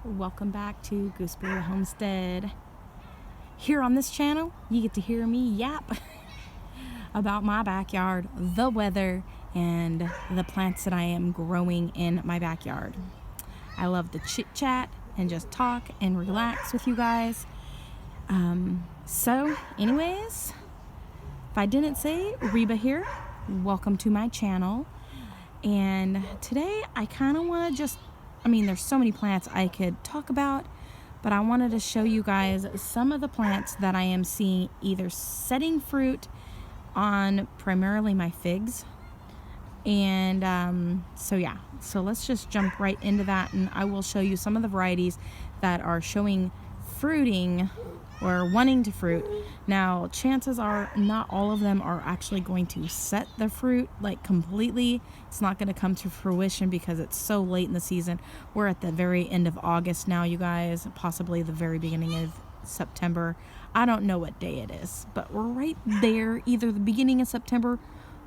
Welcome back to Gooseberry Homestead. Here on this channel, you get to hear me yap about my backyard, the weather, and the plants that I am growing in my backyard. I love to chit chat and just talk and relax with you guys. So anyways, if I didn't say, Reba here. Welcome to my channel. And today I kind of want to there's so many plants I could talk about, but I wanted to show you guys some of the plants that I am seeing either setting fruit on primarily my figs. And so let's just jump right into that, and I will show you some of the varieties that are showing fruiting or wanting to fruit. Now, chances are not all of them are actually going to set the fruit like completely. It's not going to come to fruition because it's so late in the season. We're at the very end of August now, you guys, possibly the very beginning of September. I don't know what day it is, but we're right there, either the beginning of September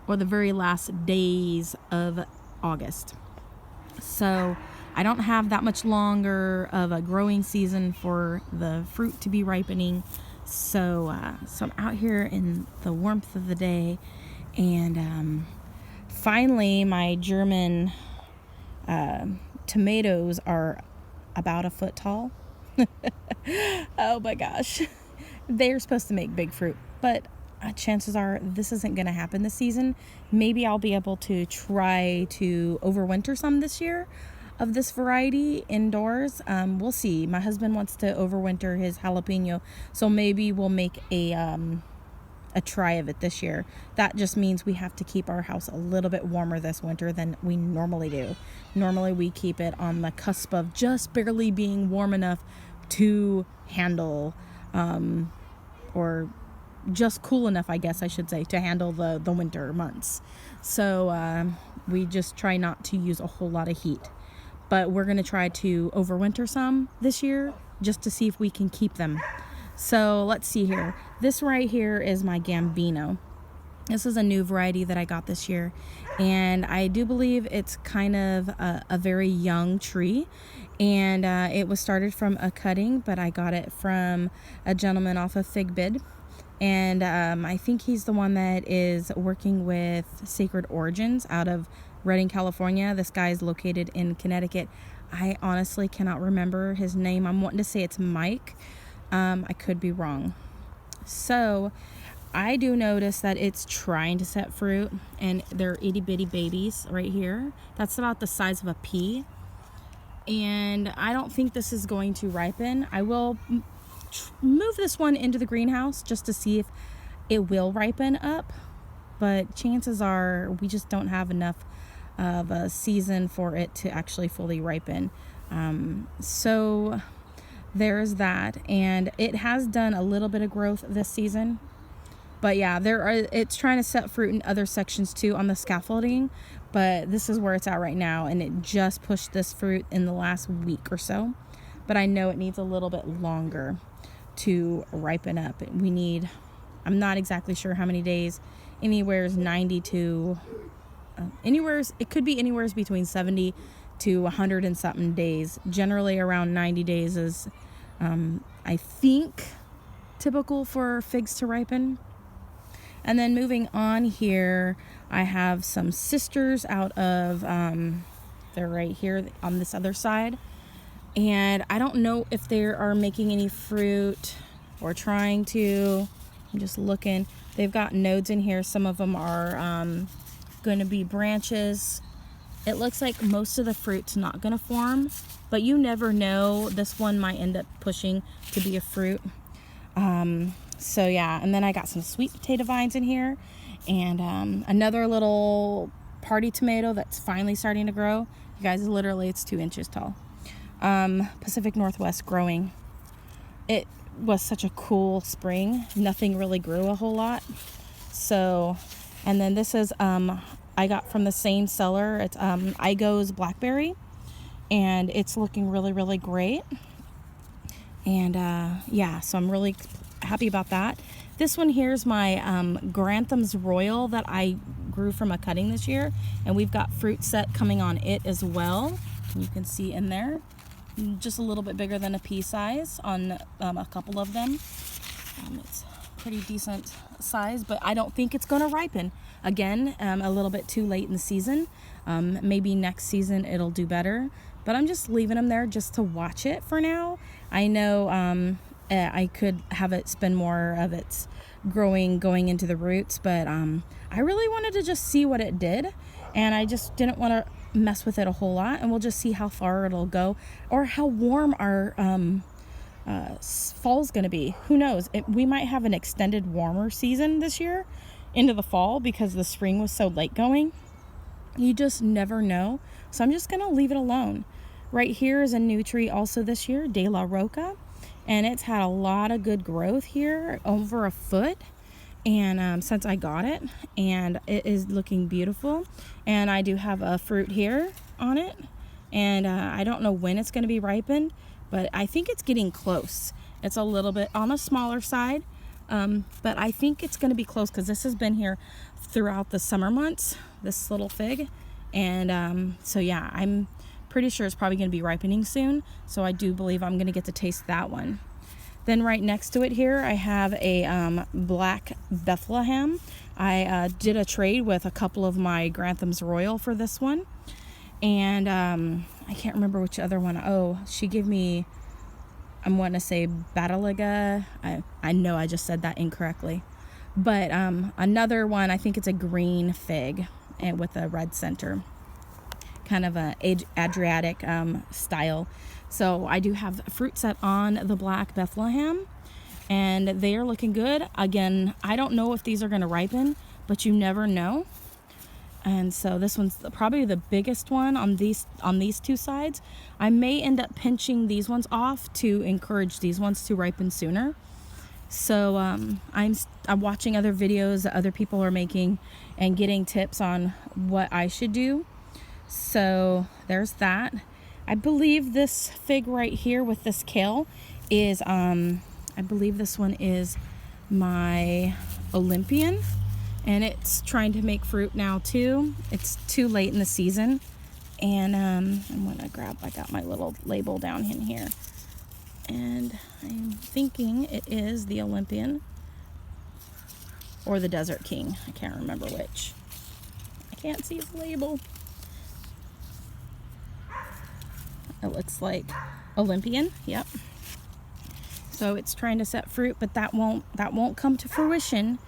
or the very last days of August. So I don't have that much longer of a growing season for the fruit to be ripening. So I'm out here in the warmth of the day, and finally my German tomatoes are about a foot tall. Oh my gosh. They're supposed to make big fruit, but chances are this isn't going to happen this season. Maybe I'll be able to try to overwinter some this year of this variety indoors. We'll see. My husband wants to overwinter his jalapeno, so maybe we'll make a try of it this year. That just means we have to keep our house a little bit warmer this winter than we normally do. Normally we keep it on the cusp of just barely being warm enough to handle or just cool enough, I guess I should say, to handle the winter months. So we just try not to use a whole lot of heat. But we're going to try to overwinter some this year just to see if we can keep them. So let's see here. This right here is my Gambino. This is a new variety that I got this year, and I do believe it's kind of a very young tree, and it was started from a cutting, but I got it from a gentleman off of FigBid. And I think he's the one that is working with Sacred Origins out of Redding, California. This guy is located in Connecticut. I honestly cannot remember his name. I'm wanting to say it's Mike. I could be wrong. So I do notice that it's trying to set fruit, and they're itty bitty babies right here. That's about the size of a pea. And I don't think this is going to ripen. I will move this one into the greenhouse just to see if it will ripen up, but chances are we just don't have enough of a season for it to actually fully ripen. So there's that, and it has done a little bit of growth this season, but yeah, it's trying to set fruit in other sections too on the scaffolding, but this is where it's at right now, and it just pushed this fruit in the last week or so, but I know it needs a little bit longer to ripen up. I'm not exactly sure how many days, anywhere's 90 to it could be anywhere between 70 to 100 and something days. Generally around 90 days is I think typical for figs to ripen. And then moving on here, I have some sisters out of they're right here on this other side. And I don't know if they are making any fruit or trying to. I'm just looking. They've got nodes in here. Some of them are going to be branches. It looks like most of the fruit's not going to form, but you never know. This one might end up pushing to be a fruit. So yeah, and then I got some sweet potato vines in here, and another little party tomato that's finally starting to grow. You guys, literally it's 2 inches tall. Pacific Northwest growing. It was such a cool spring. Nothing really grew a whole lot. So, and then this is I got from the same seller. It's Igo's Blackberry, and it's looking really, really great. And yeah, so I'm really happy about that. This one here is my Granthams Royal that I grew from a cutting this year, and we've got fruit set coming on it as well. You can see in there. just a little bit bigger than a pea size on a couple of them. It's pretty decent size, but I don't think it's going to ripen. Again, a little bit too late in the season. Maybe next season it'll do better, but I'm just leaving them there just to watch it for now. I know I could have it spend more of its going into the roots, but I really wanted to just see what it did, and I just didn't want to mess with it a whole lot, and we'll just see how far it'll go or how warm our fall's gonna be. Who knows? We might have an extended warmer season this year into the fall because the spring was so late going. You just never know. So I'm just gonna leave it alone. Right here is a new tree also this year, De La Roca, and it's had a lot of good growth here, over a foot, and since I got it, and it is looking beautiful. And I do have a fruit here on it, and I don't know when it's going to be ripened, but I think it's getting close. It's a little bit on the smaller side, but I think it's going to be close because this has been here throughout the summer months, this little fig. And so yeah, I'm pretty sure it's probably going to be ripening soon, so I do believe I'm going to get to taste that one. Then right next to it here, I have a black Bethlehem. I did a trade with a couple of my Granthams Royal for this one. And I can't remember which other one. Oh, she gave me, I'm wanting to say Badaliga. I know I just said that incorrectly. But another one, I think it's a green fig and with a red center. Kind of a Adriatic style. So I do have a fruit set on the black Bethlehem, and they are looking good. Again, I don't know if these are going to ripen, but you never know. And so this one's probably the biggest one on these two sides. I may end up pinching these ones off to encourage these ones to ripen sooner. So I'm watching other videos that other people are making and getting tips on what I should do. So there's that. I believe this fig right here with this kale is, I believe this one is my Olympian, and it's trying to make fruit now too. It's too late in the season, and I'm gonna grab, I got my little label down in here, and I'm thinking it is the Olympian or the Desert King. I can't remember which. I can't see his label. It looks like Olympian. Yep. So it's trying to set fruit, but that won't come to fruition.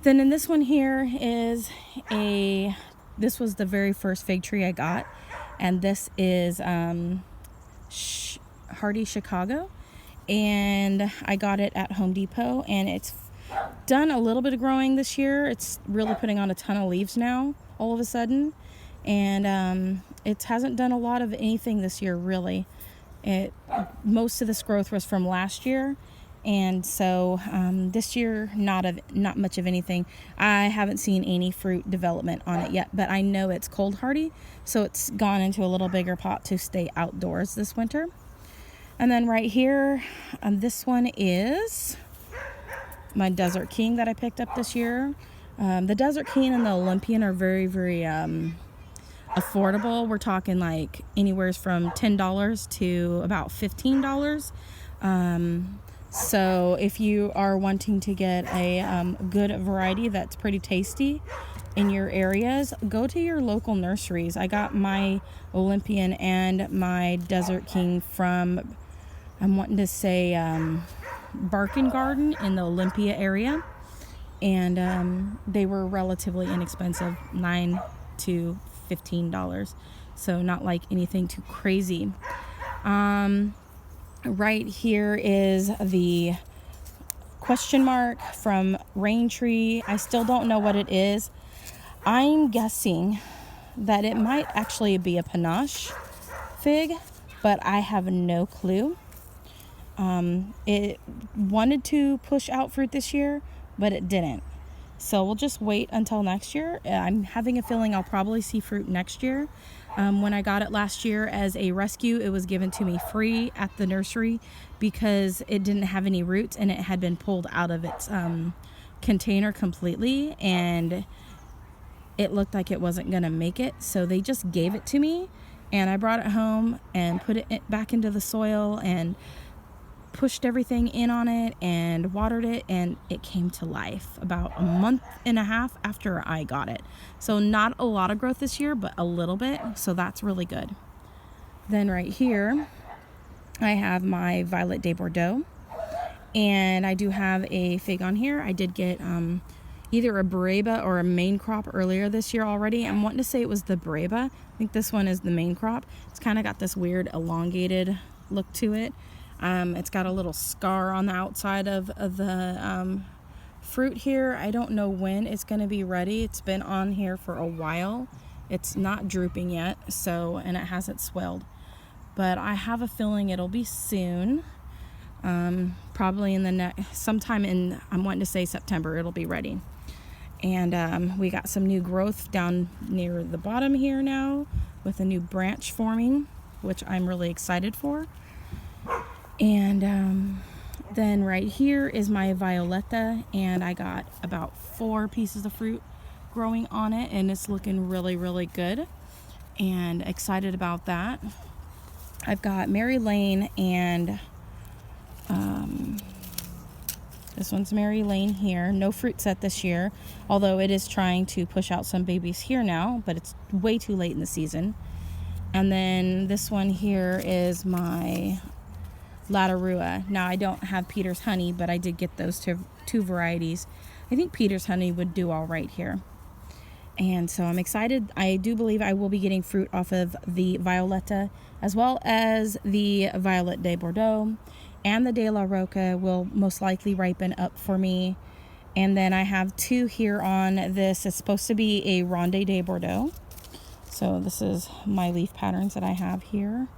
Then in this one here is this was the very first fig tree I got, and this is Hardy Chicago, and I got it at Home Depot, and it's done a little bit of growing this year. It's really putting on a ton of leaves now all of a sudden, and it hasn't done a lot of anything this year really. Most of this growth was from last year, and so this year not much of anything. I haven't seen any fruit development on it yet, but I know it's cold hardy, so it's gone into a little bigger pot to stay outdoors this winter. And then right here, this one is my Desert King that I picked up this year. The Desert King and the Olympian are very, very affordable. We're talking like anywhere from $10 to about $15. So if you are wanting to get a good variety that's pretty tasty in your areas, go to your local nurseries. I got my Olympian and my Desert King from, I'm wanting to say Barkin Garden in the Olympia area, and they were relatively inexpensive, $9 to $15, so not like anything too crazy. Right here is the question mark from Rain Tree. I still don't know what it is. I'm guessing that it might actually be a panache fig, but I have no clue. It wanted to push out fruit this year, but it didn't. So we'll just wait until next year. I'm having a feeling I'll probably see fruit next year. When I got it last year as a rescue, it was given to me free at the nursery because it didn't have any roots and it had been pulled out of its container completely, and it looked like it wasn't going to make it. So they just gave it to me, And I brought it home and put it back into the soil and pushed everything in on it and watered it, and it came to life about a month and a half after I got it. So not a lot of growth this year, but a little bit. So that's really good. Then right here, I have my Violet de Bordeaux. And I do have a fig on here. I did get either a Bareba or a main crop earlier this year already. I'm wanting to say it was the Bareba. I think this one is the main crop. It's kind of got this weird elongated look to it. It's got a little scar on the outside of the fruit here. I don't know when it's going to be ready. It's been on here for a while. It's not drooping yet, and it hasn't swelled. But I have a feeling it'll be soon. Probably in the sometime in, I'm wanting to say September, it'll be ready. And we got some new growth down near the bottom here now with a new branch forming, which I'm really excited for. And then right here is my Violetta, and I got about 4 pieces of fruit growing on it, and it's looking really, really good, and excited about that. I've got Mary Lane, and this one's Mary Lane here. No fruit set this year, although it is trying to push out some babies here now, but it's way too late in the season. And then this one here is my Latarua. Now I don't have Peter's Honey, but I did get those two varieties. I think Peter's Honey would do all right here. And so I'm excited. I do believe I will be getting fruit off of the Violetta, as well as the Violet de Bordeaux, and the De La Roca will most likely ripen up for me. And then I have 2 here on this. It's supposed to be a Ronde de Bordeaux. So this is my leaf patterns that I have here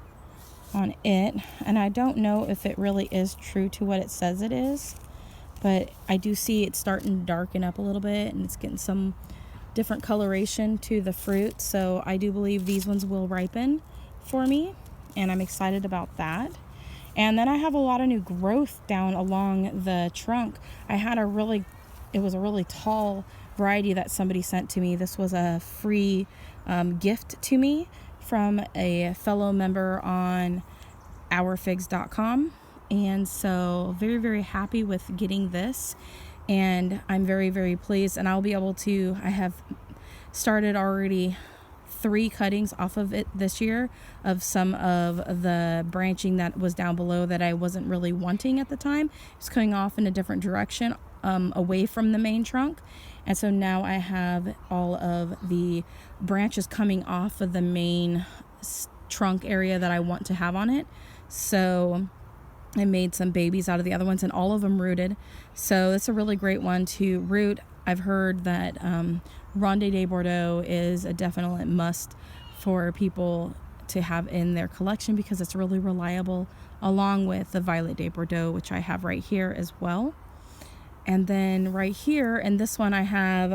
on it. And I don't know if it really is true to what it says it is, but I do see it starting to darken up a little bit, and it's getting some different coloration to the fruit. So I do believe these ones will ripen for me, and I'm excited about that. And then I have a lot of new growth down along the trunk. I had it was a really tall variety that somebody sent to me. This was a free gift to me from a fellow member on ourfigs.com. And so very, very happy with getting this. And I'm very, very pleased. And I'll be able to, I have started already 3 cuttings off of it this year of some of the branching that was down below that I wasn't really wanting at the time. It's coming off in a different direction, away from the main trunk. And so now I have all of the branches coming off of the main trunk area that I want to have on it. So I made some babies out of the other ones, and all of them rooted. So it's a really great one to root. I've heard that Ronde de Bordeaux is a definite must for people to have in their collection because it's really reliable, along with the Violet de Bordeaux, which I have right here as well. And then right here, and this one I have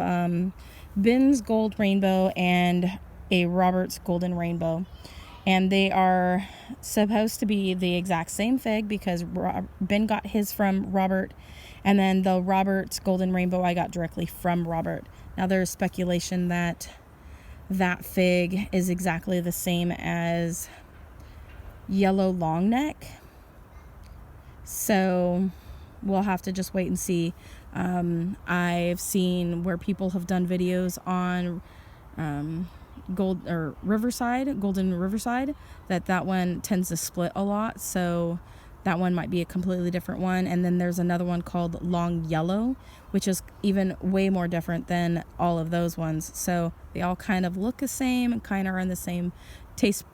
Ben's Gold Rainbow and a Robert's Golden Rainbow. And they are supposed to be the exact same fig because Ben got his from Robert, and then the Robert's Golden Rainbow I got directly from Robert. Now there's speculation that that fig is exactly the same as Yellow Longneck. So we'll have to just wait and see. I've seen where people have done videos on Golden Riverside, that one tends to split a lot, so that one might be a completely different one. And then there's another one called Long Yellow, which is even way more different than all of those ones. So they all kind of look the same and kind of are in the same taste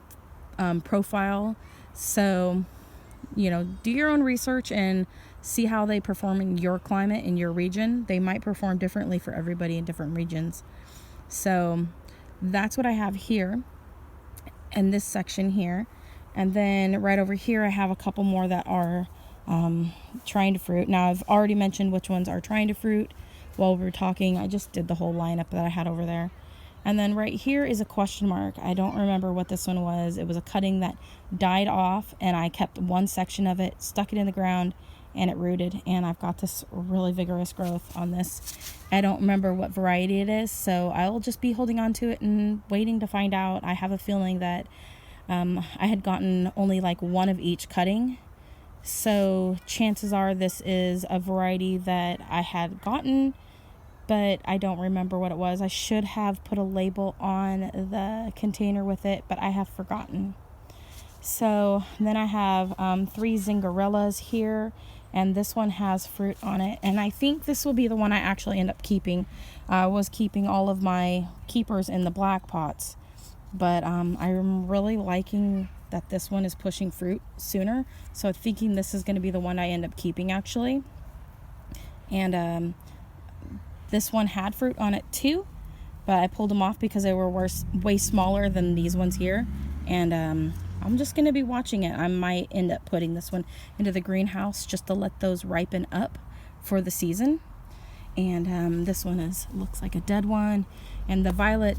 profile. So, do your own research and see how they perform in your climate, in your region. They might perform differently for everybody in different regions. So that's what I have here in this section here. And then right over here I have a couple more that are trying to fruit. Now I've already mentioned which ones are trying to fruit while we were talking. I just did the whole lineup that I had over there. And then right here is a question mark. I don't remember what this one was. It was a cutting that died off, and I kept one section of it, stuck it in the ground, and it rooted. And I've got this really vigorous growth on this. I don't remember what variety it is, so I'll just be holding on to it and waiting to find out. I have a feeling that I had gotten only like one of each cutting. So chances are this is a variety that I had gotten, but I don't remember what it was. I should have put a label on the container with it, but I have forgotten. So then I have 3 Zingarellas here, and this one has fruit on it. And I think this will be the one I actually end up keeping. I was keeping all of my keepers in the black pots, but I'm really liking that this one is pushing fruit sooner. So I'm thinking this is going to be the one I end up keeping actually. And this one had fruit on it too, but I pulled them off because they were way smaller than these ones here. And I'm just going to be watching it. I might end up putting this one into the greenhouse just to let those ripen up for the season. And this one looks like a dead one. And the violet,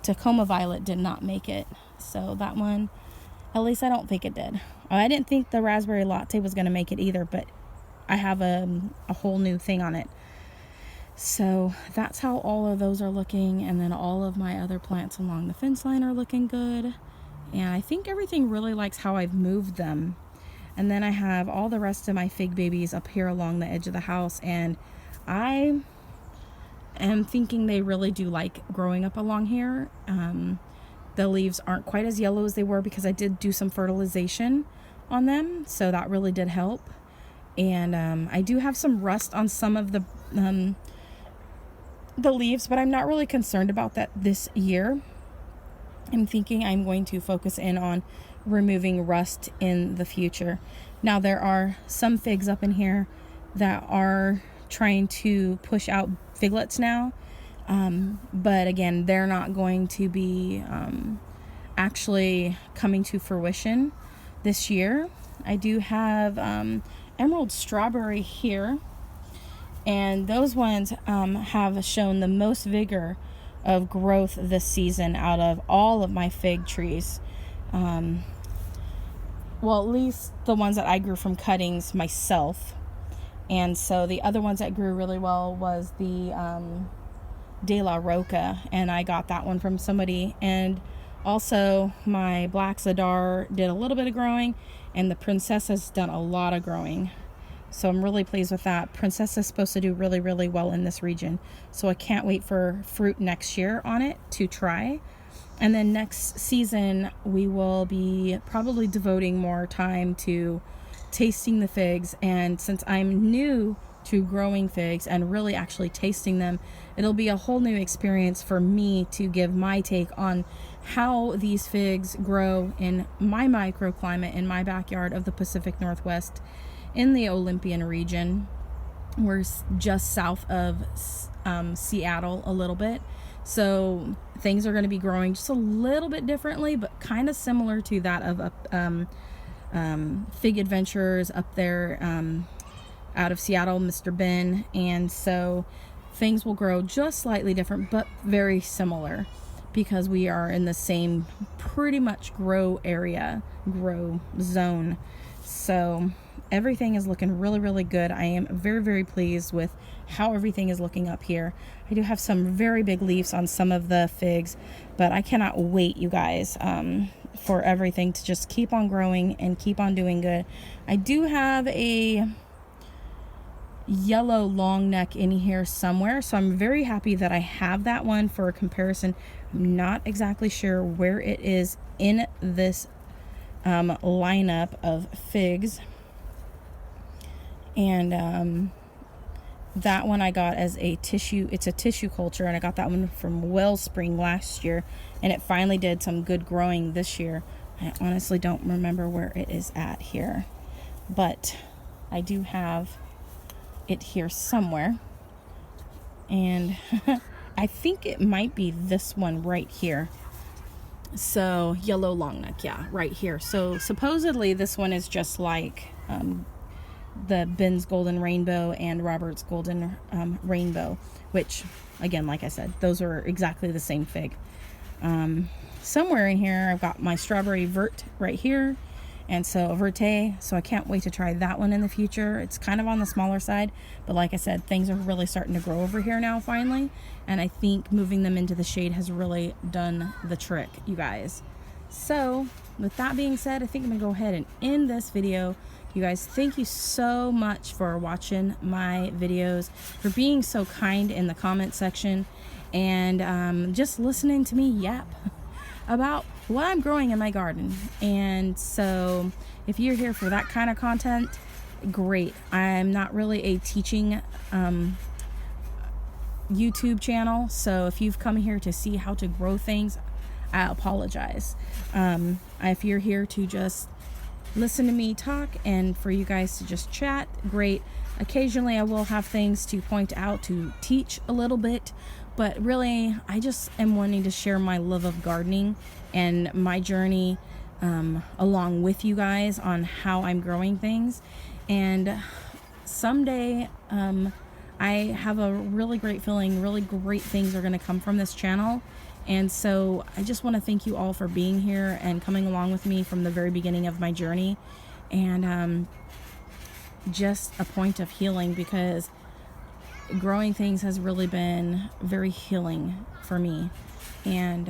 Tacoma Violet, did not make it. So that one, at least I don't think it did. I didn't think the Raspberry Latte was going to make it either, but I have a whole new thing on it. So that's how all of those are looking. And then all of my other plants along the fence line are looking good. And I think everything really likes how I've moved them. And then I have all the rest of my fig babies up here along the edge of the house. And I am thinking they really do like growing up along here. The leaves aren't quite as yellow as they were because I did do some fertilization on them. So that really did help. And I do have some rust on some of the leaves, but I'm not really concerned about that this year. I'm thinking I'm going to focus in on removing rust in the future. Now there are some figs up in here that are trying to push out figlets now, but again, they're not going to be actually coming to fruition this year. I do have emerald strawberry here, and those ones have shown the most vigor of growth this season out of all of my fig trees. Well, at least the ones that I grew from cuttings myself. And so the other ones that grew really well was the De La Roca, and I got that one from somebody. And also my Black Zadar did a little bit of growing, and the Princessa's done a lot of growing. So I'm really pleased with that. Princess is supposed to do really, really well in this region. So I can't wait for fruit next year on it to try. And then next season, we will be probably devoting more time to tasting the figs. And since I'm new to growing figs and really actually tasting them, it'll be a whole new experience for me to give my take on how these figs grow in my microclimate in my backyard of the Pacific Northwest in the Olympian region. We're just south of Seattle a little bit. So things are going to be growing just a little bit differently, but kind of similar to that of Fig Adventures up there out of Seattle, Mr. Ben. And so things will grow just slightly different, but very similar because we are in the same pretty much grow zone. So everything is looking really, really good. I am very, very pleased with how everything is looking up here. I do have some very big leaves on some of the figs, but I cannot wait, you guys, for everything to just keep on growing and keep on doing good. I do have a yellow long neck in here somewhere, so I'm very happy that I have that one for a comparison. I'm not exactly sure where it is in this lineup of figs. And that one I got as a tissue. It's a tissue culture, and I got that one from Wellspring last year, and it finally did some good growing this year. I honestly don't remember where it is at here, but I do have it here somewhere. And I think it might be this one right here. So yellow long neck, yeah, right here. So supposedly this one is just like the Ben's Golden Rainbow and Robert's Golden Rainbow, which again, like I said, those are exactly the same fig. Somewhere in here I've got my Strawberry Vert right here, And so verte, so I can't wait to try that one in the future. It's kind of on the smaller side, but like I said, things are really starting to grow over here now finally, and I think moving them into the shade has really done the trick, you guys. So with that being said, I think I'm gonna go ahead and end this video. You guys, thank you so much for watching my videos, for being so kind in the comment section, and just listening to me yap about what I'm growing in my garden. And so if you're here for that kind of content, great. I'm not really a teaching YouTube channel, so if you've come here to see how to grow things, I apologize. If you're here to just listen to me talk and for you guys to just chat, great. Occasionally I will have things to point out to teach a little bit, but really I just am wanting to share my love of gardening and my journey along with you guys on how I'm growing things. And someday I have a really great feeling, really great things are going to come from this channel. And so I just want to thank you all for being here and coming along with me from the very beginning of my journey, and just a point of healing, because growing things has really been very healing for me. And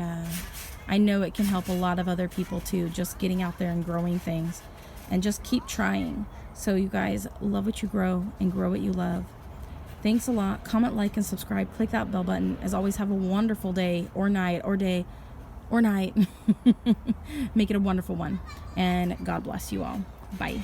I know it can help a lot of other people too, just getting out there and growing things, and just keep trying. So you guys, love what you grow and grow what you love. Thanks a lot. Comment, like, and subscribe. Click that bell button. As always, have a wonderful day or night or day or night. Make it a wonderful one. And God bless you all. Bye.